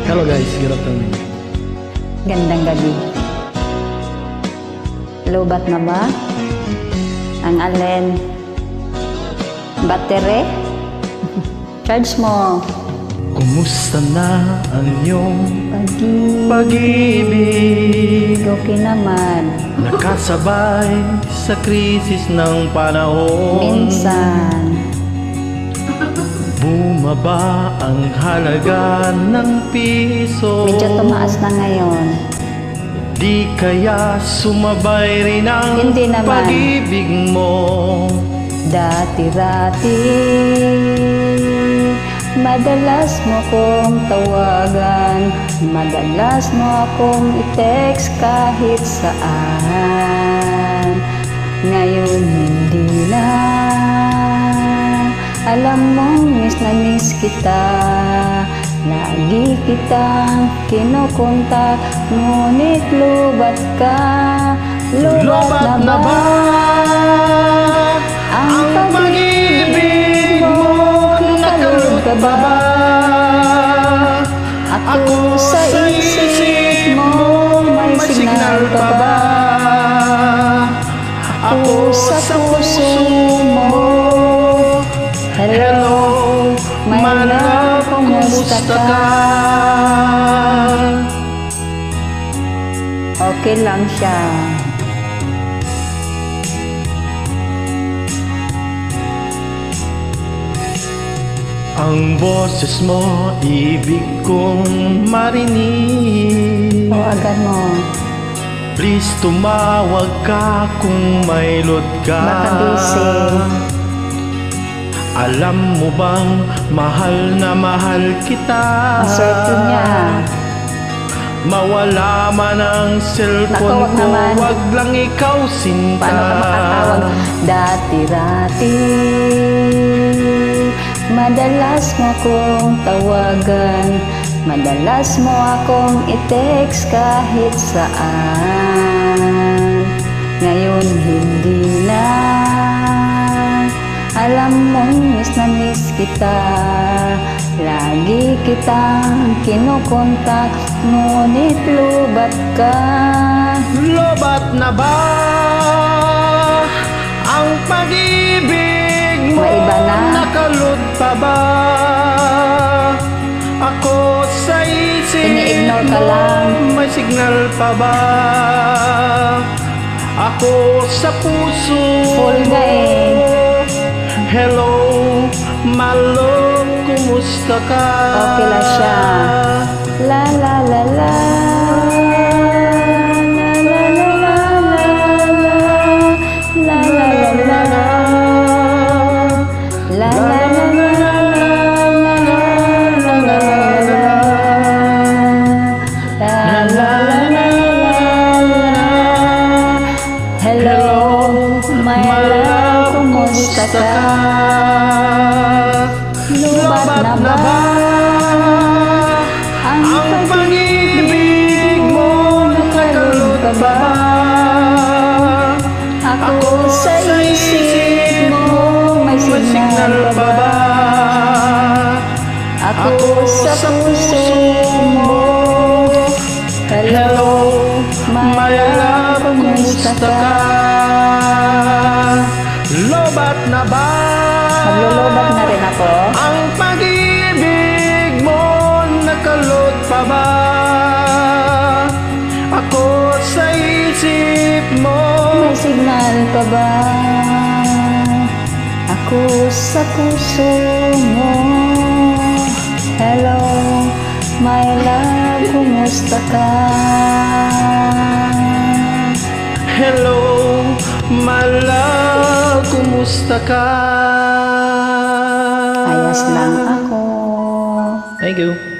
Hello guys, good afternoon. Gandang gabi. Lobat na ba? Ang alin? Battery? Charge mo. Kumusta na ang iyong Pag-ibig. pag-ibig? Okay naman. Nakasabay sa krisis ng panahon. Minsan. Bumaba ang halaga ng piso. Medyo tumaas na ngayon. Di kaya sumabay rin ang Hindi naman. pag-ibig mo. Dati-dati madalas mo kong tawagan, madalas mo akong i-text kahit saan. Ngayon hindi na, alam mong miss na miss kita. Lagi kitang kinukontak, ngunit lubat ka. Lobat na ba ang pag-ibig mo? Nakalog ka ba? Ako sa isip mo, may signal ka ba? Ako sa puso mo. Hello, my love, kumusta ka? Okay lang siya. Ang boses mo, ibig kong marinig. Tawagan mo. Please tumawag ka kung may load ka. Baka busy. Alam mo bang mahal na mahal kita? Ang swerte niya. Mawala man ang cellphone Naku, wag ko, naman. wag lang ikaw sinta. Paano ka makatawag? Dati-dati madalas mo kong tawagan, madalas mo akong i-text kahit saan. Ngayon hindi na, alam mong miss na miss kita. Lagi kitang kinukontak, ngunit lubat ka. Lobat na ba ang pag-ibig mo? Maiba na. Nakalod pa ba ako sa isip Ini-ignore ka mo? lang. May signal pa ba ako sa puso Full na eh. Hello, my love, kumusta ka? Okay lang siya. La la la la. La la la la la. La la la la la. La la la la la. La la la la la. La la la la la. Hello, my love, kumusta ka? Lubat na ba ang pag-ibig mo? Nakalod ka ba? Ako sa isip mo, may signal pa ba? Ako sa puso mo. Hello, my love, kumusta ka? Lobat na ba? Maglulubat na rin ako. Ang pag-ibig mo, nakalod pa ba? Ako sa isip mo. May signal pa ba? Ako sa puso mo. Hello, my love, kumusta ka? Hello, my love, kumusta ka? Ayos lang ako. Thank you.